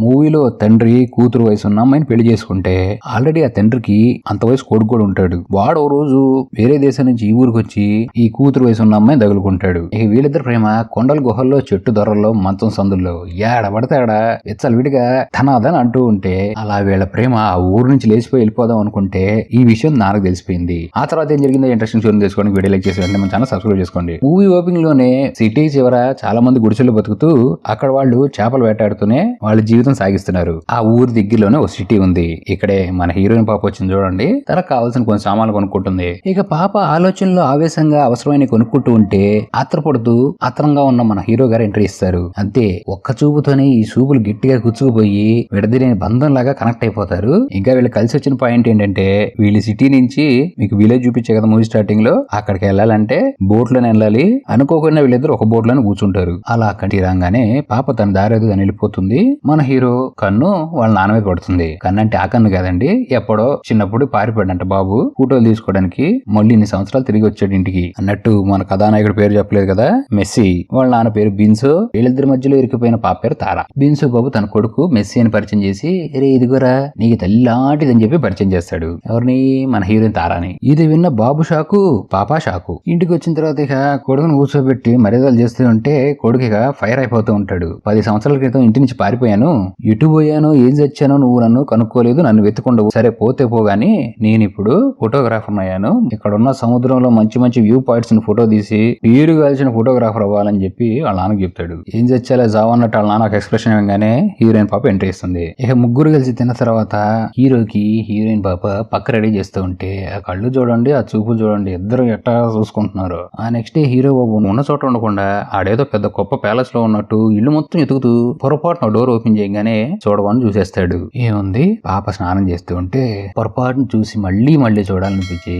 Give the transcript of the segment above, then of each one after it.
మూవీలో తండ్రి కూతురు వయసు ఉన్న అమ్మాయిని పెళ్లి చేసుకుంటే ఆల్రెడీ ఆ తండ్రికి అంత వయసు కొడుకు కూడా ఉంటాడు. వాడు ఓ రోజు వేరే దేశం నుంచి ఈ ఊరికి వచ్చి ఈ కూతురు వయసు ఉన్న అమ్మాయిని తగులుకుంటాడు. ఇక వీళ్ళిద్దరు ప్రేమ కొండల గుహల్లో, చెట్టు దొరల్లో, మంచం సందుల్లో ఏడ పడితే ఆడ విచ్చలు విడిగా ధనాదని అంటూ ఉంటే అలా వీళ్ళ ప్రేమ ఆ ఊరు నుంచి లేచిపోయి వెళ్ళిపోదాం అనుకుంటే ఈ విషయం నాకు తెలిసిపోయింది. ఆ తర్వాత ఏం జరిగిందో ఇంట్రెస్టింగ్ స్టోరీ తెలుసుకోండి. వీడియో లైక్ చేసి మన ఛానల్ సబ్స్క్రైబ్ చేసుకోండి. మూవీ ఓపెనింగ్ లోనే సిటీ చివర చాలా మంది గుడిసెలు బతుకుతూ అక్కడ వాళ్ళు చేపలు వేటాడుతూనే వాళ్ళ జీవితం సాగిస్తున్నారు. ఆ ఊరి దగ్గరలోనే ఒక సిటీ ఉంది. ఇక్కడే మన హీరోయిన్ పాప వచ్చింది చూడండి. తనకు కావాల్సిన కొన్ని సామాన్లు కొనుక్కుంటుంది. ఇక పాప ఆలోచనలో ఆవేశంగా అవసరమైన కొనుక్కుంటూ ఉంటే ఆత్రపడుతూ ఆత్రంగా ఉన్న మన హీరో గారు ఎంట్రీ ఇస్తారు. అంతే ఒక్క చూపుతోనే ఈ చూపులు గట్టిగా గుచ్చుకుపోయి విడదీయని బంధం లాగా కనెక్ట్ అయిపోతారు. ఇంకా వీళ్ళు కలిసి వచ్చిన పాయింట్ ఏంటంటే వీళ్ళు సిటీ నుంచి మీకు విలేజ్ చూపించే కదా మూవీ స్టార్టింగ్ లో, అక్కడికి వెళ్ళాలంటే బోట్ లోనే వెళ్ళాలి. అనుకోకుండా వీళ్ళిద్దరు ఒక బోట్ లోనే కూర్చుంటారు. అలా అక్కడికి రాగానే పాప తన దారి దాన్ని వెళ్ళిపోతుంది. మన హీరో కన్ను వాళ్ళ నాన్న మీద పడుతుంది. కన్ను అంటే ఆ కన్ను కాదండి, ఎప్పుడో చిన్నప్పుడు పారిపోయాడంట బాబు ఫోటోలు తీసుకోవడానికి. మళ్ళీ ఇన్ని సంవత్సరాలు తిరిగి వచ్చాడు ఇంటికి అన్నట్టు. మన కథానాయకుడు పేరు చెప్పలేదు కదా, మెస్సీ. వాళ్ళ నాన్న పేరు బిన్సో. వీళ్ళిద్దరి మధ్యలో ఇరికిపోయిన పాప పేరు తారా. బిన్సో బాబు తన కొడుకు మెస్సీ అని పరిచయం చేసి రే ఇదిగోరా నీకు తల్లిలాంటిది అని చెప్పి పరిచయం చేస్తాడు. ఎవరిని? మన హీరోయిన్ తారాని. ఇది విన్న బాబు షాకు, పాప షాకు. ఇంటికి వచ్చిన తర్వాత ఇక కొడుకును కూర్చోబెట్టి మర్యాదలు చేస్తూ ఉంటే కొడుకు ఇక ఫైర్ అయిపోతూ ఉంటాడు. 10 సంవత్సరాల క్రితం ఇంటి నుంచి పారిపోయాను, ఎటు పోయానో ఏం చచ్చానో నువ్వు నన్ను కనుక్కోలేదు, నన్ను వెతుకుండవు. సరే పోతే పోగాని నేను ఇప్పుడు ఫోటోగ్రాఫర్ అయ్యాను. ఇక్కడ ఉన్న సముద్రంలో మంచి మంచి వ్యూ పాయింట్స్ ని ఫోటో తీసి పేరు కాల్చిన ఫోటోగ్రాఫర్ అవ్వాలని చెప్పి వాళ్ళ నాన్నకి చెప్తాడు. ఏం చచ్చాలో జావన్నట్టు వాళ్ళ నాన్న ఎక్స్ప్రెషన్ ఇవ్వగానే హీరోయిన్ పాప ఎంట్రీ ఇస్తుంది. ఇక ముగ్గురు కలిసి తిన్న తర్వాత హీరోకి హీరోయిన్ పాప పక్క రెడీ చేస్తూ ఉంటే ఆ కళ్ళు చూడండి, ఆ చూపులు చూడండి, ఇద్దరు ఎట్టా చూసుకుంటున్నారు. ఆ నెక్స్ట్ డే హీరో బాబు ఉన్న చోట ఉండకుండా ఆడేదో పెద్ద గొప్ప ప్యాలెస్ లో ఉన్నట్టు ఇల్లు మొత్తం ఎతుకుతూ పొరపాటున డోర్ ఓపెన్ చేయగానే చూడమని చూసేస్తాడు. ఏముంది పాప స్నానం చేస్తూ ఉంటే పొరపాటును చూసి మళ్ళీ చూడాలనిపించి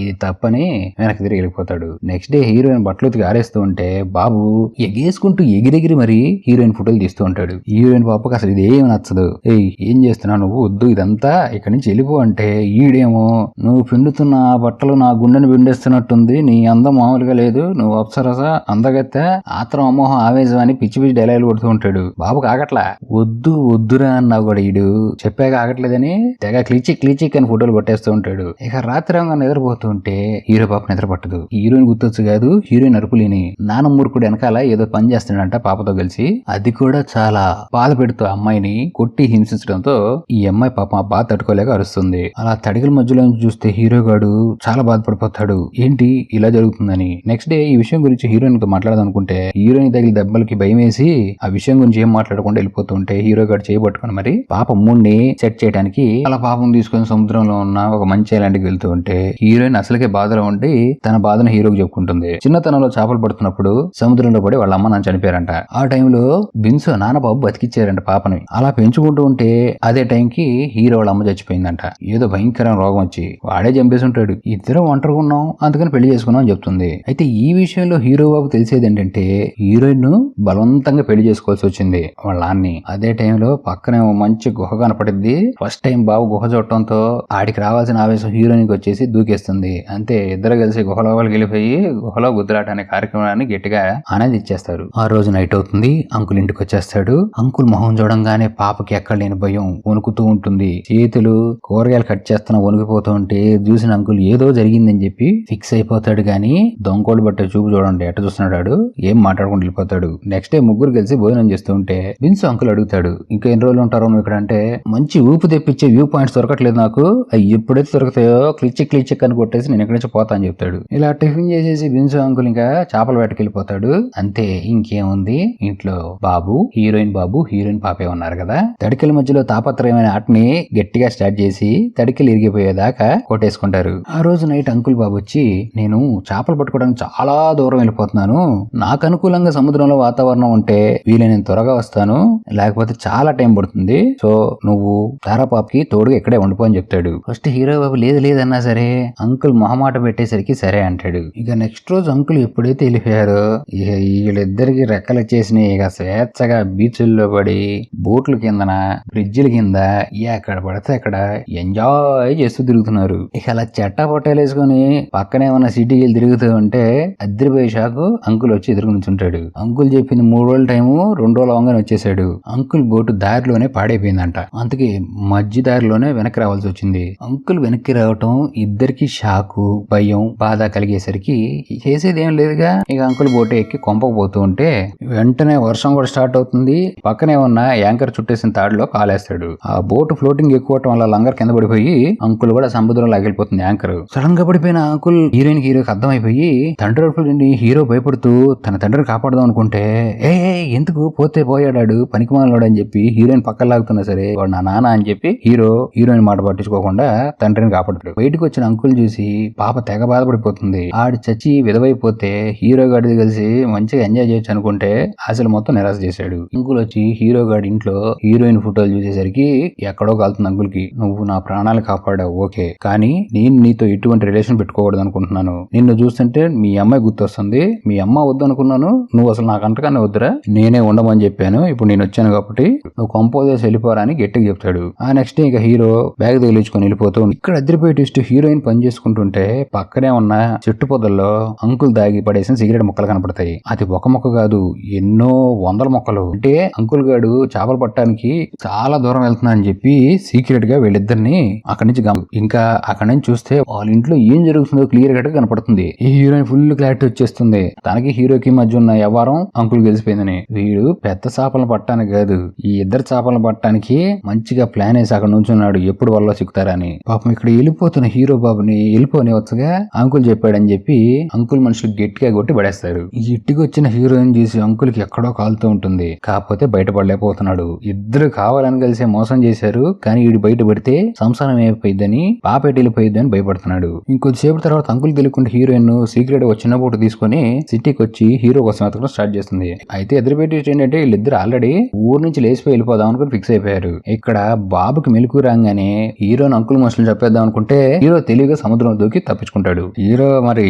ఇది తప్పని వెనక్కి తిరిగి వెళ్ళిపోతాడు. నెక్స్ట్ డే హీరోయిన్ బట్టలు ఉతికి ఆరేస్తూ ఉంటే బాబు ఎగేసుకుంటూ ఎగిరెగిరి మరి హీరోయిన్ ఫోటోలు తీస్తూ ఉంటాడు. హీరోయిన్ పాపకు అసలు ఇదేమి నచ్చదు. ఏం చేస్తున్నావు నువ్వు, వద్దు ఇదంతా, ఇక్కడి నుంచి వెళ్ళిపో అంటే ఈడేమో నువ్వు పిండుతున్న బట్టలు నా గుండెని పిండేస్తున్నట్టుంది, నీ అందం మామూలుగా లేదు, నువ్వు అప్సరస అందగత్తే, ఆత్రం అమోహం ఆవేశం అని పిచ్చి పిచ్చి డైలాగులు కొడుతూ ఉంటాడు. బాబుకి ఆగట్లా. వద్దురా అన్నావు కూడా ఈడు చెప్పాక ఆగట్లేదని తెగ క్లీచిక్ అని ఫోటోలు కొట్టేస్తూ ఉంటాడు. ఇక రాత్రి నిద్రపోతూ ఉంటే హీరో పాప నిద్ర పట్టదు. హీరోయిన్ గుర్తొచ్చు కాదు, హీరోయిన్ అరుపులేని నాన్న మూర్ఖుడు వెనకాల ఏదో పని చేస్తున్నాడంట పాపతో కలిసి. అది కూడా చాలా బాధ పెడుతూ అమ్మాయిని కొట్టి హింసించడంతో ఈ అమ్మాయి పాప ఆ బాధ తట్టుకోలేక అరుస్తుంది. అలా తడికల మధ్యలో చూస్తే హీరో గాడు చాలా బాధపడిపోతాడు, ఏంటి ఇలా జరుగుతుందని. నెక్స్ట్ డే ఈ విషయం గురించి హీరోయిన్ తో మాట్లాడదనుకుంటే హీరోయిన్ తగిలి దెబ్బలకి భయం వేసి ఆ విషయం గురించి ఏం మాట్లాడకుండా వెళ్ళిపోతూ ఉంటే హీరో గారు చేయబట్టుకుని మరి పాప మూడ్ని సెట్ చేయడానికి అలా పాపం తీసుకొని సముద్రంలో ఉన్న ఒక మంచి ఐలాండ్కి వెళ్తూ ఉంటే హీరోయిన్ అసలుకే బాధలో ఉండి తన బాధను హీరోకి చెప్పుకుంటుంది. చిన్నతనంలో చేపలు పడుతున్నప్పుడు సముద్రంలో పడి వాళ్ళ అమ్మ నాన్న చనిపోయారంట. ఆ టైంలో బిన్సో నాన్న బాబు బతికిచ్చారంట పాపని. అలా పెంచుకుంటూ ఉంటే అదే టైంకి హీరో వాళ్ళ అమ్మ చచ్చిపోయిందంట. ఏదో భయంకరమైన రోగం వచ్చి వాడే చంపేసి ఉంటాడు. ఇద్దరం ఒంటరిగా ఉన్నాం, అందుకని పెళ్లి చేసుకున్నాం అని చెప్తుంది. అయితే ఈ విషయంలో హీరో బాబు తెలిసేది ఏంటంటే హీరోయిన్ ను బలవంతంగా పెళ్లి చేసుకోవాల్సి వచ్చింది వాళ్ళ నాన్ని. అదే టైంలో పక్కనే మంచి గుహ కనపడిద్ది. ఫస్ట్ టైం బాబు గుహ చూడటంతో ఆడికి రావాల్సిన ఆవేశం హీరోయిన్ కి వచ్చేసి దూకేస్తుంది. అంతే ఇద్దరు కలిసి గుహలోకి వెళ్ళిపోయి గుహలో గుద్దులాట అనే కార్యక్రమాన్ని గట్టిగా ఆనంది ఇచ్చేస్తారు. ఆ రోజు నైట్ అవుతుంది. అంకుల్ ఇంటికి వచ్చేస్తాడు. అంకుల్ మొహం చూడంగానే పాపకి ఎక్కడ లేని భయం వణుకుతూ ఉంటుంది. చేతులు కూరగాయలు కట్ చేస్తున్నా వణుకుపోతూ ఉంటే చూసిన అంకుల్ ఏదో జరిగిందని చెప్పి ఫిక్స్ అయిపోతాడు. గాని దొంగోళ్ళు బట్టే చూపు చూడండి ఎట్ట చూస్తున్నాడు, ఏం మాట్లాడుకుంటూ వెళ్ళిపోతాడు. నెక్స్ట్ డే ముగ్గురు కలిసి భోజనం చేస్తూ ఉంటే బిన్సు అంకుల్ అడుగుతాడు, ఇంకా ఎన్ని రోజులు ఉంటారో నువ్వు ఇక్కడ అంటే, మంచి ఊపు తెప్పించే వ్యూ పాయింట్స్ దొరకట్లేదు నాకు, అవి ఎప్పుడైతే దొరుకుతాయో క్లిచిక్ అని కొట్టేసి నేను ఇక్కడి నుంచి పోతా అని చెప్తాడు. ఇలా టిఫిన్ చేసేసి బిన్సు అంకుల్ ఇంకా చేపల వేటకెళ్ళిపోతాడు. అంతే ఇంకేముంది, ఇంట్లో బాబు హీరోయిన్ పాపే ఉన్నారు కదా. తడికల మధ్యలో తాపత్రయమైన ఆటని గట్టిగా స్టార్ట్ చేసి తడికలు ఇరిగిపోయేదాకా కొట్టేసుకుంటారు. ఆ రోజు నైట్ అంకుల్ బాబు వచ్చి, నేను చేపలు పట్టుకోవడానికి చాలా దూరం వెళ్ళిపోతున్నాను, నాకు అనుకూలంగా సముద్రంలో వాతావరణం ఉంటే వీలైనంత త్వరగా వస్తాను, లేకపోతే చాలా టైం పడుతుంది, సో నువ్వు తారా పాపకి తోడుగా ఇక్కడే ఉండిపో అని చెప్తాడు. ఫస్ట్ హీరో బాబు లేదన్నా సరే అంకుల్ మొహమాట పెట్టేసరికి సరే అంటాడు. ఇక నెక్స్ట్ రోజు అంకుల్ ఎప్పుడైతే వెళ్ళిపోయారో ఇక వీళ్ళిద్దరికి రెక్కలు వచ్చేసినాయి. ఇక స్వేచ్ఛగా బీచ్ల్లో పడి బోట్ల కిందన బ్రిడ్జిల కింద ఎక్కడ పడితే అక్కడ ఎంజాయ్ చేస్తూ తిరుగుతున్నారు. ఇక అలా చెట్టా పొట్టాలు వేసుకుని పక్కనే ఉన్న సిటీకి తిరుగుతూ ఉంటే అద్దరిపోయే షాకు అంకుల్ వచ్చి ఎదురు నుంచుంటాడు. అంకుల్ చెప్పింది 3 రోజుల టైము 2 రోజులు అవగానే వచ్చేసాడు. అంకుల్ అంకుల్ బోటు దారిలోనే పాడైపోయిందంట. అందుకే మధ్య దారిలోనే వెనక్కి రావాల్సి వచ్చింది. అంకుల్ వెనక్కి రావటం ఇద్దరికి షాకు, భయం, బాధ కలిగేసరికి చేసేది ఏం లేదుగా. ఇక అంకుల్ బోటు ఎక్కి కొంపకపోతూ ఉంటే వెంటనే వర్షం కూడా స్టార్ట్ అవుతుంది. పక్కనే ఉన్న యాంకర్ చుట్టేసిన తాడులో కాలేస్తాడు. ఆ బోటు ఫ్లోటింగ్ ఎక్కువ వల్ల లంగర్ కింద పడిపోయి అంకుల్ కూడా సముద్రంలో ఆగిపోతుంది. యాంకర్ సడన్ గా పడిపోయిన అంకుల్ హీరోకి అర్థమైపోయి తండ్రి వైపు నుండి హీరో భయపడుతూ తన తండ్రిని కాపాడదాం అనుకుంటే ఏ ఎందుకు పోతే పోయాడాడు పనికిమాలోడు అని చెప్పి హీరోయిన్ పక్కన లాగుతున్నా సరే వాడు నా నాన్న అని చెప్పి హీరోయిన్ మాట పట్టించుకోకుండా తండ్రిని కాపాడుతాడు. బయటకు వచ్చిన అంకుల్ చూసి పాప తెగ బాధపడిపోతుంది. ఆడు చచ్చి విధవైపోతే హీరో గాడిది కలిసి మంచిగా ఎంజాయ్ చేయొచ్చు అనుకుంటే అసలు మొత్తం నిరాశ చేశాడు. అంకుల్ వచ్చి హీరో గాడి ఇంట్లో హీరోయిన్ ఫోటోలు చూసేసరికి ఎక్కడో కాలుతుంది అంకుల్ కి. నువ్వు నా ప్రాణాలు కాపాడావు ఓకే, కానీ నేను నీతో ఎటువంటి రిలేషన్ పెట్టుకోకూడదు అనుకుంటున్నాను. నిన్ను చూస్తుంటే మీ అమ్మాయి గుర్తొస్తుంది. మీ అమ్మ వద్దు అనుకున్నాను, నువ్వు అసలు నాకు అంతగానే వద్దురా, నేనే ఉండమని చెప్పాను. ఇప్పుడు నేను వచ్చాను కాబట్టి నువ్వు కంపోజర్స్ వెళ్ళిపోరా అని గట్టిగా చెప్తాడు. ఆ నెక్స్ట్ డే ఇక హీరో బ్యాగ్ తగిలించుకొని వెళ్ళిపోతూ ఇక్కడ అదిరిపోయి ట్విస్ట్, హీరోయిన్ పని చేసుకుంటుంటే పక్కనే ఉన్న చెట్టు పొదల్లో అంకుల్ దాగి పడేసిన సిగరెట్ ముక్కలు కనపడతాయి. అది ఒక మొక్క కాదు, ఎన్నో వందల మొక్కలు. అంటే అంకుల్ గాడు చేపలు పట్టడానికి చాలా దూరం వెళ్తున్నా అని చెప్పి సీక్రెట్ గా వీళ్ళిద్దరిని అక్కడి నుంచి ఇంకా అక్కడి నుంచి చూస్తే వాళ్ళ ఇంట్లో ఏం జరుగుతుందో క్లియర్ గా కనపడుతుంది. ఈ హీరోయిన్ ఫుల్ క్లారిటీ వచ్చేస్తుంది. తనకి హీరోకి మధ్య ఉన్న వ్యవహారం అంకుల్ గెలిచిపోయిందని. వీడు పెద్ద చేపలను పట్టడానికి కాదు, ఈ ఇద్దరు చేపలను పట్టడానికి మంచిగా ప్లాన్ వేసి అక్కడ నుంచున్నాడు, ఎప్పుడు వల్ల చిక్కుతారని. పాపం ఇక్కడ వెళ్ళిపోతున్న హీరో బాబుని వెళ్ళిపోనివచ్చుగా అంకుల్ చెప్పాడని చెప్పి అంకుల్ మనుషులు గట్టిగా కొట్టి పడేస్తారు. ఈ ఇంటికి వచ్చిన హీరోయిన్ చూసి అంకుల్ కి ఎక్కడో కాలుతూ ఉంటుంది. కాకపోతే బయటపడలేకపోతున్నాడు. ఇద్దరు కావాలని కలిసి మోసం చేశారు, కానీ వీడు బయట పడితే సంసారం అయిపోయిద్దని పాపేట వెళ్ళిపోయిద్దని భయపడుతున్నాడు. ఇంకొద్దిసేపు తర్వాత అంకుల్ తెలియకుండా హీరోయిన్ సీక్రెట్ ఒక చిన్న బోటు తీసుకుని సిటీకి వచ్చి హీరో కోసం ఎతకడం స్టార్ట్ చేస్తుంది. అయితే ఎదురుపెట్టి ఏంటంటే వీళ్ళిద్దరు ఆల్రెడీ ఊరు నుంచి లేచిపోయి వెళ్ళిపోదాం అనుకుని ఫిక్స్ అయిపోయారు. ఇక్కడ బాబుకి మెలకు రాగానే హీరోని అంకుల్ మనుషులు చెప్పేద్దాం అనుకుంటే హీరో తెలివిగా సముద్రం దూకి తప్పించుకుంటాడు.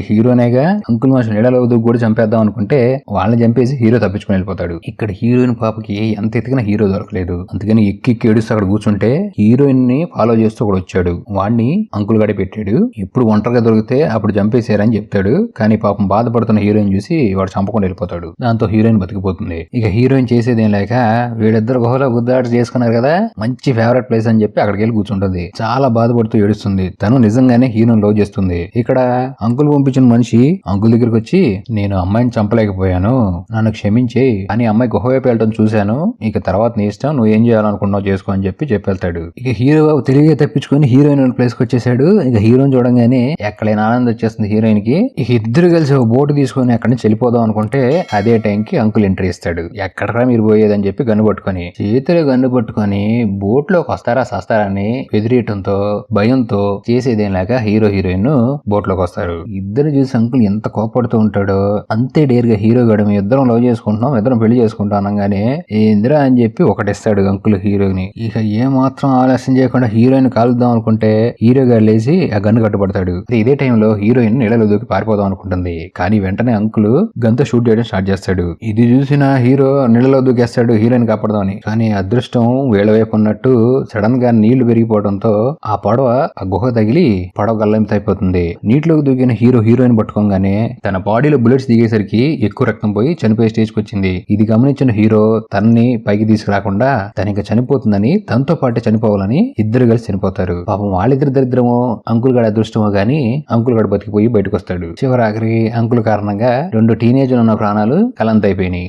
హీరోనేగా అంకుల్ మనుషులు నీడలో దూకి కూడా చంపేద్దాం అనుకుంటే వాళ్ళని చంపేసి హీరో తప్పించుకుని వెళ్ళిపోతాడు. ఇక్కడ హీరోయిన్ పాపకి ఎంత ఎతికినా హీరో దొరకలేదు. అందుకని ఎక్కి ఏడుస్తూ అక్కడ కూర్చుంటే హీరోయిన్ ని ఫాలో చేస్తూ కూడా వచ్చాడు. వాడిని అంకుల్ గడి పెట్టాడు. ఇప్పుడు ఒంటరిగా దొరికితే అప్పుడు చంపేశారని చెప్తాడు. కానీ పాపం బాధపడుతున్న హీరోయిన్ చూసి వాడు చంపకుండా వెళ్ళిపోతాడు. దాంతో హీరోయిన్ బతికిపోతుంది. ఇక హీరోయిన్ చేసేదేం లేక వీళ్ళిద్దరు గుహలో గుద్దాట చేసుకున్నారు కదా, మంచి ఫేవరెట్ ప్లేస్ అని చెప్పి అక్కడికి వెళ్ళి కూర్చుంటుంది. చాలా బాధపడుతూ ఏడుస్తుంది. తను నిజంగానే హీరోయిన్ లవ్ చేస్తుంది. ఇక్కడ అంకుల్ పంపించిన మనిషి అంకుల్ దగ్గరికి వచ్చి నేను అమ్మాయిని చంపలేకపోయాను, నన్ను క్షమించే, అని అమ్మాయి గుహ వైపు వెళ్ళటం చూశాను, ఇక తర్వాత నీ ఇష్టం, నువ్వు ఏం చేయాలనుకున్నావు చేసుకో అని చెప్పి చెప్పెళ్తాడు. ఇక హీరో తెలివిగా తప్పించుకొని హీరోయిన్ ప్లేస్ కి వచ్చేసాడు. ఇక హీరోయిన్ చూడంగానే ఎక్కడైనా ఆనందం వచ్చేస్తుంది హీరోయిన్ కి. ఇక ఇద్దరు కలిసి ఒక బోటు తీసుకుని అక్కడి నుంచి వెళ్ళిపోదాం అనుకుంటే అదే టైం కి అంకుల్ ఎంట్రీ ఇస్తాడు. ఎక్కడరా మీరు పోయేదని చెప్పి గన్ను పట్టుకొని చేతిలో గన్ను పట్టుకొని బోట్ లోకి వస్తారా సస్తారని బెదిరియటంతో భయంతో చేసేదేం లేక హీరోయిన్ బోట్ లోకి వస్తారు. ఇద్దరు చూసి అంకుల్ ఎంత కోపడుతూ ఉంటాడో అంతే డేర్ గా హీరో గడు ఇద్దరం లవ్ చేసుకుంటున్నాం, ఇద్దరం పెళ్లి చేసుకుంటాం అనగానే ఏందిరా అని చెప్పి ఒకటిస్తాడు అంకుల్ హీరోని. ఇక ఏ మాత్రం ఆలస్యం చేయకుండా హీరోయిన్ కాలుద్దాం అనుకుంటే హీరో గారు లేచి ఆ గన్ను కట్టుబడతాడు. ఇదే టైంలో హీరోయిన్ నీళ్ళలో దూకి పారిపోదాం అనుకుంటుంది. కానీ వెంటనే అంకుల్ గన్తో షూట్ చేయడం స్టార్ట్ చేస్తాడు. ఇది చూసిన హీరో నీళ్ళలో దూకేస్తాడు హీరోయిన్ కాపాడదామని. కానీ అదృష్టం వీళ్ళ వైపు ఉన్నట్టు సడన్ గా నీళ్లు పెరిగిపోవడంతో ఆ పడవ ఆ గుహ తగిలి పడవ గల్లంత అయిపోతుంది. నీటిలోకి దూకిన హీరోయిన్ పట్టుకోగానే తన బాడీలో బుల్లెట్స్ దిగేసరికి ఎక్కువ రక్తం పోయి చనిపోయే స్టేజ్కి వచ్చింది. ఇది గమనించిన హీరో తనని పైకి తీసుకురాకుండా తన ఇంకా చనిపోతుందని తనతో పాటు చనిపోవాలని ఇద్దరు కలిసి చనిపోతారు. పాపం వాళ్ళిద్దరు దరిద్రమో అంకుల్ గడి అదృష్టమో గాని అంకుల్ గడి బతికిపోయి బయటకు వస్తాడు. చివరాఖరికి అంకుల్ కారణంగా 2 టీనేజ్లు ఉన్న ప్రాణాలు కలంత అయిపోయినాయి.